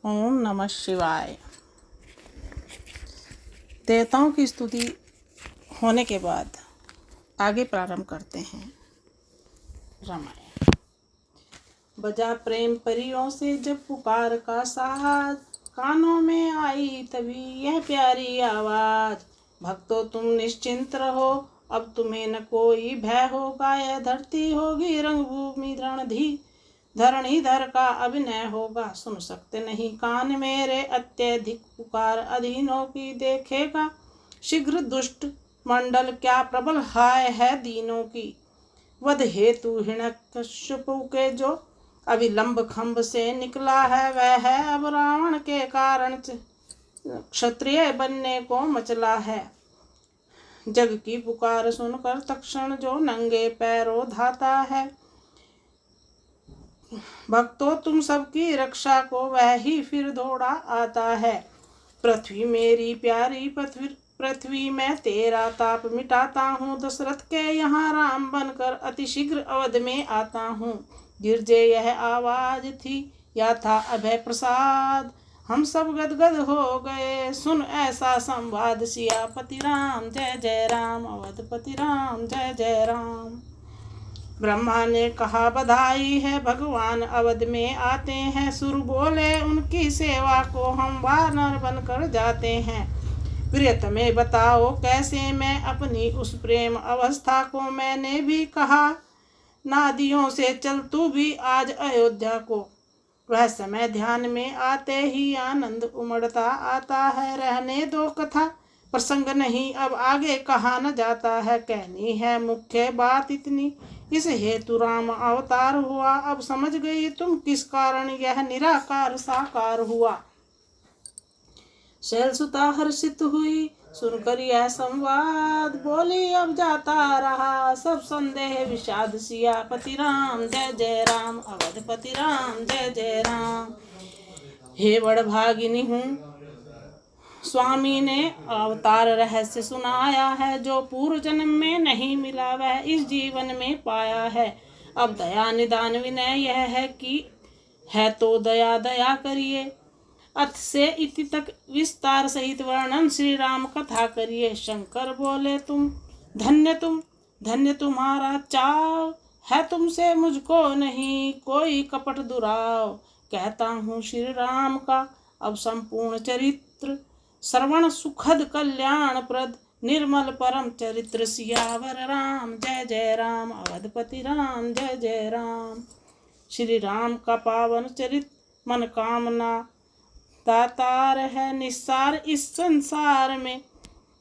ओम नमः शिवाय। देवताओं की स्तुति होने के बाद आगे प्रारंभ करते हैं रामायण। बजा प्रेम परियों से जब पुकार का साज, कानों में आई तभी यह प्यारी आवाज। भक्तों तुम निश्चिंत रहो, अब तुम्हें न कोई भय होगा। यह धरती होगी रंगभूमि धरणीधर का अभिनय होगा। सुन सकते नहीं कान मेरे, अत्यधिक पुकार अधीनों की देखेगा। शीघ्र दुष्ट मंडल क्या प्रबल हाय है दीनों की। वध हेतु हिरण्यकश्यपु के जो अविलंब खंभ से निकला है, वह है अब रावण के कारण क्षत्रिय बनने को मचला है। जग की पुकार सुनकर तक्षण जो नंगे पैरों धाता है। भक्तों तुम सबकी रक्षा को वह ही फिर दौड़ा आता है। पृथ्वी मेरी प्यारी पृथ्वी में तेरा ताप मिटाता हूँ। दशरथ के यहाँ राम बनकर अतिशीघ्र अवध में आता हूँ। गिरजे यह आवाज थी या था अभय प्रसाद। हम सब गदगद हो गए सुन ऐसा संवाद। सियापति राम जय जय राम, अवधपति राम जय जय राम। ब्रह्मा ने कहा बधाई है, भगवान अवध में आते हैं। सुर बोले उनकी सेवा को हम वानर बनकर जाते हैं। प्रियतमे बताओ कैसे मैं अपनी उस प्रेम अवस्था को। मैंने भी कहा नादियों से चल तू भी आज अयोध्या को। वह समय ध्यान में आते ही आनंद उमड़ता आता है। रहने दो कथा प्रसंग नहीं अब आगे कहा न जाता है। कहनी है मुख्य बात इतनी, इस हेतु राम अवतार हुआ। अब समझ गई तुम किस कारण यह निराकार साकार हुआ। शैलसुता हर्षित हुई सुनकर यह संवाद। बोली अब जाता रहा सब संदेह विषाद। सियापति राम जय जय राम, अवधपति राम जय जय राम। हे बड़भागिनी हूँ, स्वामी ने अवतार रहस्य सुनाया है। जो पूर्व जन्म में नहीं मिला वह इस जीवन में पाया है। अब दया निदान विनय यह है कि है तो दया दया करिए। अथ से इति तक विस्तार सहित वर्णन श्री राम कथा करिए। शंकर बोले धन्य तुम्हारा चाव है। तुमसे मुझको नहीं कोई कपट दुराव। कहता हूँ श्री राम का अब संपूर्ण चरित्र। श्रवण सुखद कल्याण प्रद निर्मल परम चरित्र। सियावर राम जय जय राम, अवधपति राम जय जय राम। श्री राम का पावन चरित्र मन कामना दातार है। निस्सार इस संसार में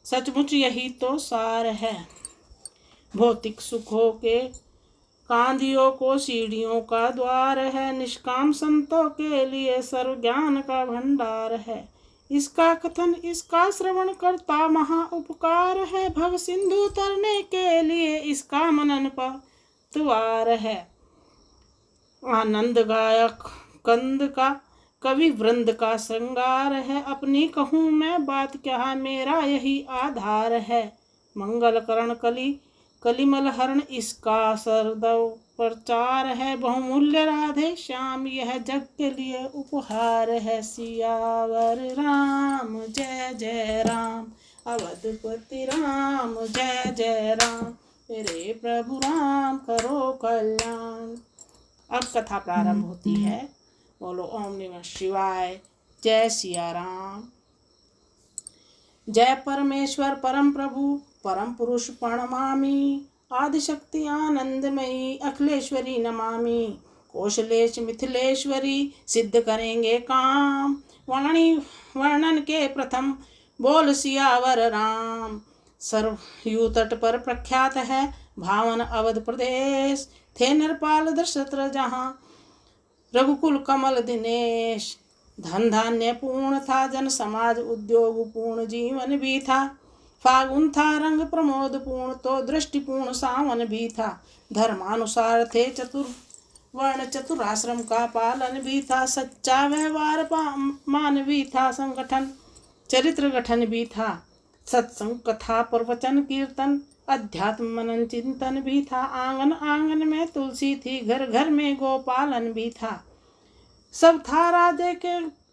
सचमुच यही तो सार है। भौतिक सुखों के कांधियों को सीढ़ियों का द्वार है। निष्काम संतों के लिए सर्व ज्ञान का भंडार है। इसका कथन इसका श्रवण करता महा उपकार है। भव सिंधु तरने के लिए इसका मनन पतवार है। आनंद गायक कंद का कवि वृंद का श्रृंगार है। अपनी कहूँ मैं बात क्या मेरा यही आधार है। मंगल करण कलिमल हरण इसका सरदव प्रचार है। बहुमूल्य राधे श्याम यह जग के लिए उपहार है। सियावर राम जय जय राम, अवधपति राम जय जय राम। मेरे प्रभु राम करो कल्याण। अब कथा प्रारंभ होती है। बोलो ओम नमः शिवाय। जय सिया राम। जय परमेश्वर परम प्रभु परम पुरुष प्रणमामि। आदिशक्ति आनंदमयी अखिलेश्वरी नमामि। कौशलेश मिथिलेश्वरी सिद्ध करेंगे काम। वाणी वर्णन के प्रथम बोल सियावर राम। सरयू तट पर प्रख्यात है भावन अवध प्रदेश। थे नरपाल दशरथ जहाँ रघुकुल कमल दिनेश। धन धान्य पूर्ण था जन समाज उद्योग पूर्ण जीवन भी था। फागुन था रंग प्रमोद पूर्ण तो दृष्टिपूर्ण सावन भी था। धर्मानुसार थे वर्ण चतुराश्रम का पालन भी था। सच्चा व्यवहार मान भी था। संगठन चरित्र गठन भी था। सत्संग कथा प्रवचन कीर्तन अध्यात्म मनन चिंतन भी था। आंगन आंगन में तुलसी थी घर घर में गोपालन भी था। सब था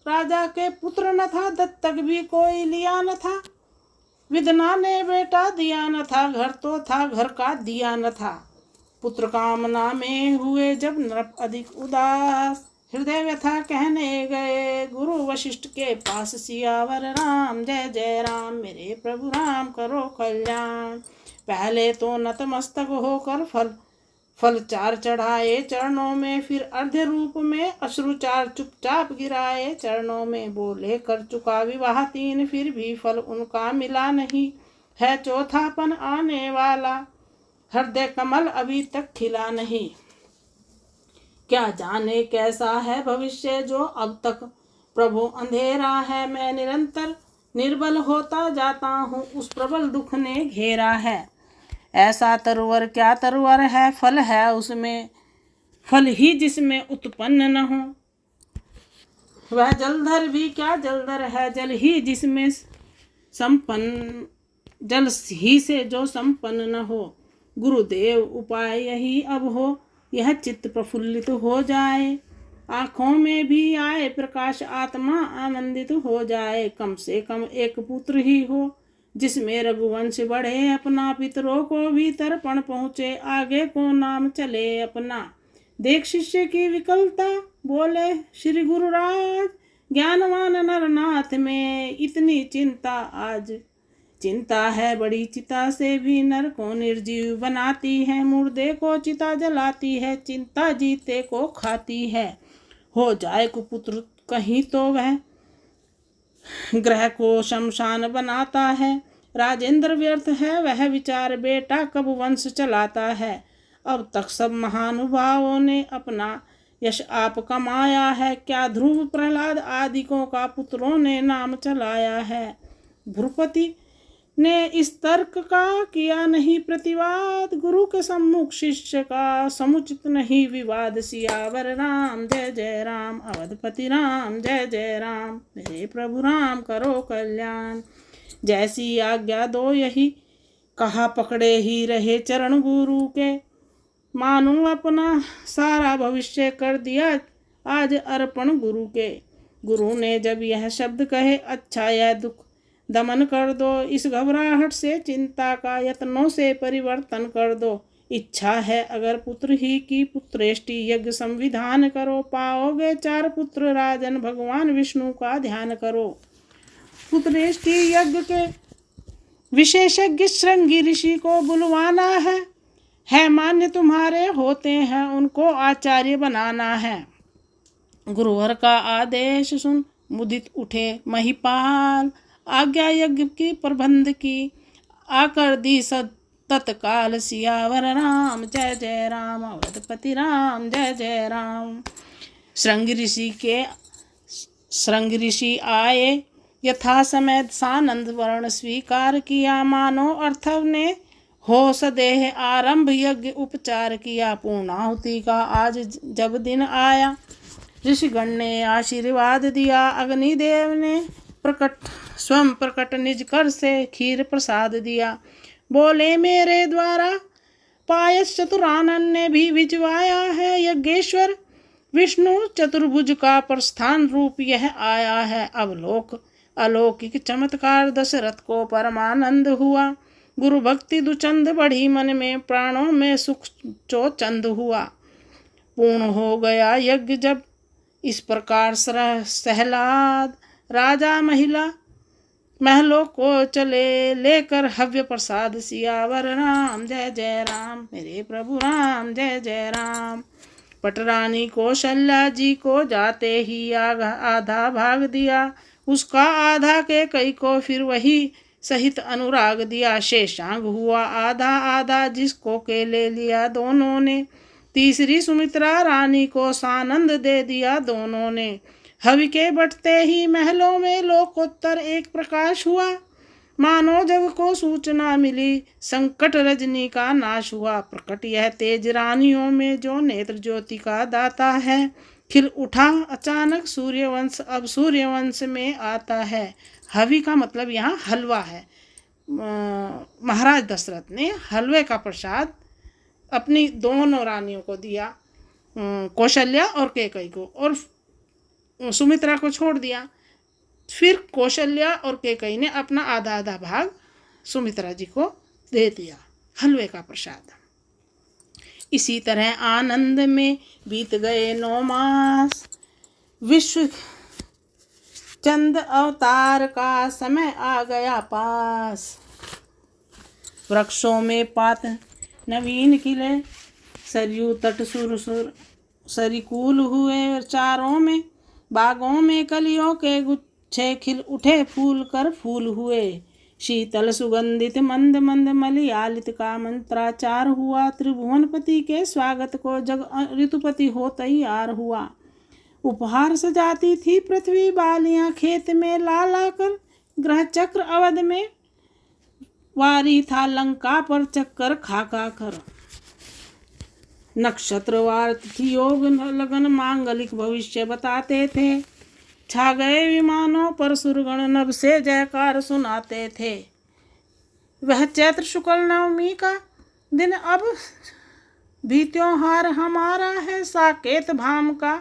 राजा के पुत्र न था, दत्तक भी कोई लिया न था। विधना ने बेटा दिया न था, घर तो था घर का दिया न था। पुत्र कामना में हुए जब नृप अधिक उदास, हृदय व्यथा कहने गए गुरु वशिष्ठ के पास, सियावर राम जय जय राम, मेरे प्रभु राम करो कल्याण। पहले तो नतमस्तक होकर फल चार चढ़ाए चरणों में, फिर अर्ध्य रूप में अश्रु चार चुपचाप गिराए चरणों में। बोले कर चुका विवाह 3, फिर भी फल उनका मिला नहीं, है चौथापन आने वाला, हृदय कमल अभी तक खिला नहीं। क्या जाने कैसा है भविष्य जो अब तक प्रभु अंधेरा है। मैं निरंतर निर्बल होता जाता हूँ, उस प्रबल दुख ने घेरा है। ऐसा तरुवर क्या तरुवर है, फल है उसमें, फल ही जिसमें उत्पन्न न हो। वह जलधर भी क्या जलधर है, जल ही जिसमें संपन्न, जल ही से जो संपन्न न हो। गुरुदेव उपाय यही अब हो, यह चित्त प्रफुल्लित हो जाए, आँखों में भी आए प्रकाश, आत्मा आनंदित हो जाए। कम से कम एक पुत्र ही हो, जिसमें रघुवंश बढ़े अपना, पितरों को भी तर्पण पहुँचे, आगे को नाम चले अपना। देख शिष्य की विकलता, बोले श्री गुरुराज, ज्ञानवान नरनाथ में इतनी चिंता आज। चिंता है बड़ी चिता से भी नर को निर्जीव बनाती है, मुर्दे को चिता जलाती है, चिंता जीते को खाती है। हो जाए कुपुत्र कहीं तो वह ग्रह को शमशान बनाता है, राजेंद्र व्यर्थ है वह विचार, बेटा कब वंश चलाता है। अब तक सब महानुभावों ने अपना यश आप कमाया है, क्या ध्रुव प्रहलाद आदिकों का पुत्रों ने नाम चलाया है। भ्रुपति ने इस तर्क का किया नहीं प्रतिवाद, गुरु के सम्मुख शिष्य का समुचित नहीं विवाद। सियावर राम जय जय राम, अवधपति राम जय जय राम, मेरे प्रभु राम करो कल्याण। जैसी आज्ञा दो यही कहा, पकड़े ही रहे चरण गुरु के, मानो अपना सारा भविष्य कर दिया आज अर्पण गुरु के। गुरु ने जब यह शब्द कहे, अच्छा यह दुख दमन कर दो, इस घबराहट से चिंता का यत्नों से परिवर्तन कर दो। इच्छा है अगर पुत्र ही की, पुत्रेष्टि यज्ञ संविधान करो, पाओगे 4 पुत्र राजन, भगवान विष्णु का ध्यान करो। पुत्रेष्टि यज्ञ के विशेषज्ञ श्रृंगी ऋषि को बुलवाना है मान्य तुम्हारे होते हैं, उनको आचार्य बनाना है। गुरुवर का आदेश सुन मुदित उठे महिपाल, आज्ञा यज्ञ की प्रबंध की, आकर दी तत्काल। सियावर राम जय जय राम, अवधपति राम जय जय राम। श्रृंग ऋषि आए यथा समय, सानंद वर्ण स्वीकार किया, मानो अर्थव ने हो सदेह आरंभ यज्ञ उपचार किया। पूर्णाहुति का आज जब दिन आया, ऋषिगण ने आशीर्वाद दिया, अग्निदेव ने स्वयं प्रकट निज कर से खीर प्रसाद दिया। बोले मेरे द्वारा पायस चतुरानन ने भी भिजवाया है, यज्ञेश्वर विष्णु चतुर्भुज का प्रस्थान रूप यह आया है। अब अलौकिक चमत्कार दशरथ को परमानंद हुआ, गुरु भक्ति दुचंद बढ़ी मन में, प्राणों में सुख चौचंद हुआ। पूर्ण हो गया यज्ञ जब इस प्रकार सहलाद, राजा महलों को चले लेकर हव्य प्रसाद। सियावर राम जय जय राम, मेरे प्रभु राम जय जय राम। पटरानी कौशल्या जी को जाते ही आधा भाग दिया, उसका आधा के कई को फिर वही सहित अनुराग दिया। शेषांग हुआ आधा आधा, जिसको के ले लिया दोनों ने, तीसरी सुमित्रा रानी को सानंद दे दिया दोनों ने। हवि के बटते ही महलों में लोकोत्तर एक प्रकाश हुआ, मानो जग को सूचना मिली, संकट रजनी का नाश हुआ। प्रकट यह तेज रानियों में जो नेत्र ज्योति का दाता है, खिल उठा अचानक सूर्यवंश, अब सूर्यवंश में आता है। हवि का मतलब यहाँ हलवा है। महाराज दशरथ ने हलवे का प्रसाद अपनी दोनों रानियों को दिया, कौशल्या और कैकेयी को, और सुमित्रा को छोड़ दिया। फिर कौशल्या और कैकेयी ने अपना आधा आधा भाग सुमित्रा जी को दे दिया, हलवे का प्रसाद। इसी तरह आनंद में बीत गए 9 मास। विश्व चंद अवतार का समय आ गया पास। वृक्षों में पात नवीन खिले, सरयू तट सुर सरिकुल हुए चारों में। बागों में कलियों के गुच्छे खिल उठे, फूल कर फूल हुए। शीतल सुगंधित मंद मंद मलयालित का मंत्राचार हुआ। त्रिभुवनपति के स्वागत को जग ऋतुपति हो तैयार हुआ। उपहार सजाती थी पृथ्वी बालियां खेत में ला ला कर। ग्रह चक्र अवध में वारी था लंका पर चक्कर खा खा कर। नक्षत्रवार तिथि योग लगन मांगलिक भविष्य बताते थे। छा गए विमानों पर सुरगण नभ से जयकार सुनाते थे। वह चैत्र शुक्ल नवमी का दिन अब भी त्योहार हमारा है। साकेत भाम का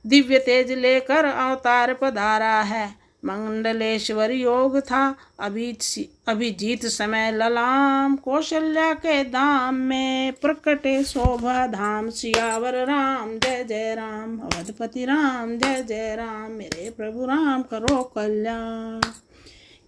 दिव्य तेज लेकर अवतार पधारा है। मंडलेश्वर योग था अभिजीत समय ललाम। कौशल्या के धाम में प्रकटे शोभा धाम। सियावर राम जय जय राम, अवधपति राम जय जय राम, मेरे प्रभु राम करो कल्याण।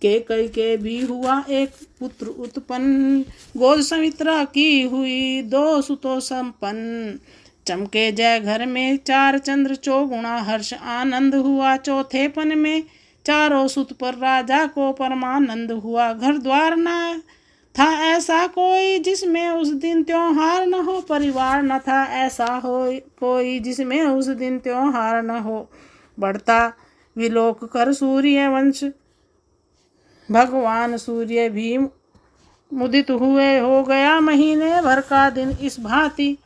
कैकेयी के भी हुआ एक पुत्र उत्पन्न। गोद सुमित्रा की हुई 2 सुतों संपन्न। चमके जय घर में 4 चंद्र चौगुना हर्ष आनंद हुआ। चौथेपन में 4 सुत पर राजा को परमानंद हुआ। घर द्वार न था ऐसा कोई जिसमें उस दिन त्योहार न हो। परिवार न था ऐसा हो कोई जिसमें उस दिन त्योहार न हो। बढ़ता विलोक कर सूर्य वंश भगवान सूर्य भी मुदित हुए। हो गया महीने भर का दिन इस भांति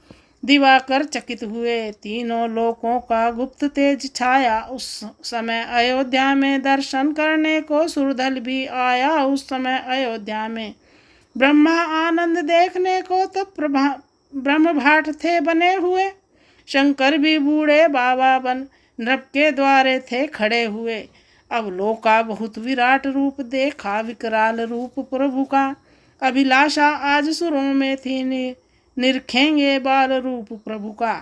दिवाकर चकित हुए। तीनों लोकों का गुप्त तेज छाया। उस समय अयोध्या में दर्शन करने को सुरधल भी आया। उस समय अयोध्या में ब्रह्मा आनंद देखने को तब ब्रह्म भाट थे बने हुए। शंकर भी बूढ़े बाबा बन नृप के द्वारे थे खड़े हुए। अब लोका बहुत विराट रूप देखा, विकराल रूप प्रभु का। अभिलाषा आज सुरों में थी, निरखेंगे बाल रूप प्रभु का।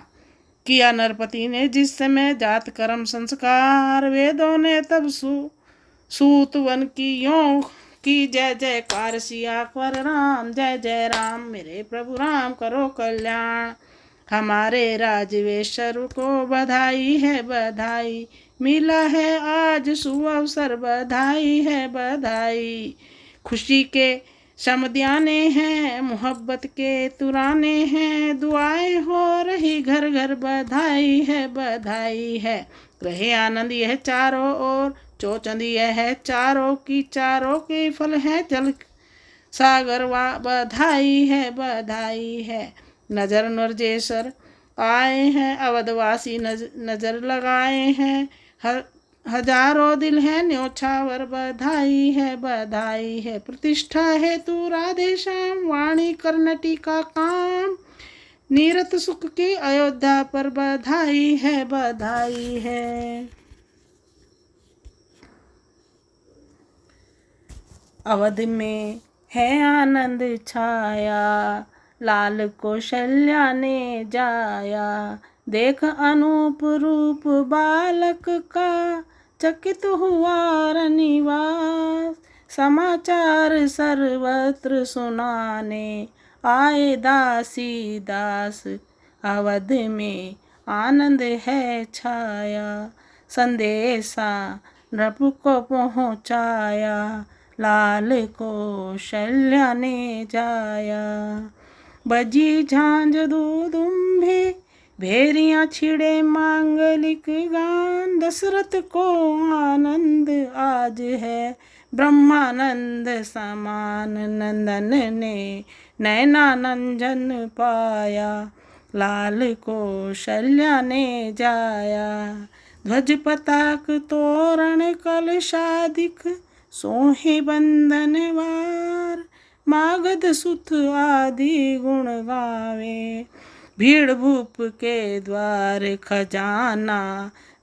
किया नरपति ने जिस समय जात कर्म संस्कार। वेदों ने तब सूत वन की यों की जय जयकार। सिया पर राम जय जय राम, मेरे प्रभु राम करो कल्याण। हमारे राजवेश्वर को बधाई है बधाई, मिला है आज सुअवसर बधाई है बधाई। खुशी के समध्याने हैं, मोहब्बत के तुराने हैं। दुआएं हो रही घर घर, बधाई है बधाई है। रहे आनंद यह चारों ओर, चौचंद यह है चारों की फल है जल सागर वा। बधाई है नजर नरजेसर आए हैं। अवधवासी नजर लगाए हैं। हजारों दिल है न्योछावर, बधाई है। प्रतिष्ठा है तू राधे श्याम, वाणी कर्णटी का काम। नीरत सुख की अयोध्या पर, बधाई है। अवध में है आनंद छाया, लाल कौशल्या ने जाया। देख अनूप रूप बालक का, चकित हुआ रनिवास। समाचार सर्वत्र सुनाने आए दासी दास। अवध में आनंद है छाया, संदेशा नृप को पहुँचाया। लाल कौशल्या ने जाया। बजी झांझ दूदुम्भी, भेरियां छिड़े मांगलिक गान। दशरथ को आनंद आज है, ब्रह्मानंद समान। नंदन ने नैनानंजन पाया, लाल कौशल्या ने जाया। ध्वज पताक तोरण कलशाधिक, सोहे बंधनवार। मागध सुत आदि गुण गावे, भीड़ भूप के द्वार। खजाना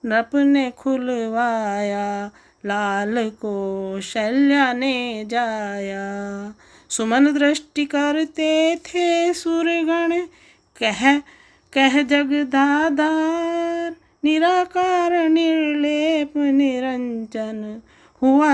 नप ने खुलवाया, लाल को शैल्या ने जाया। सुमन दृष्टि करते थे सुरगण, कह कह जगदाधार, निराकार निर्लेप निरंजन, हुआ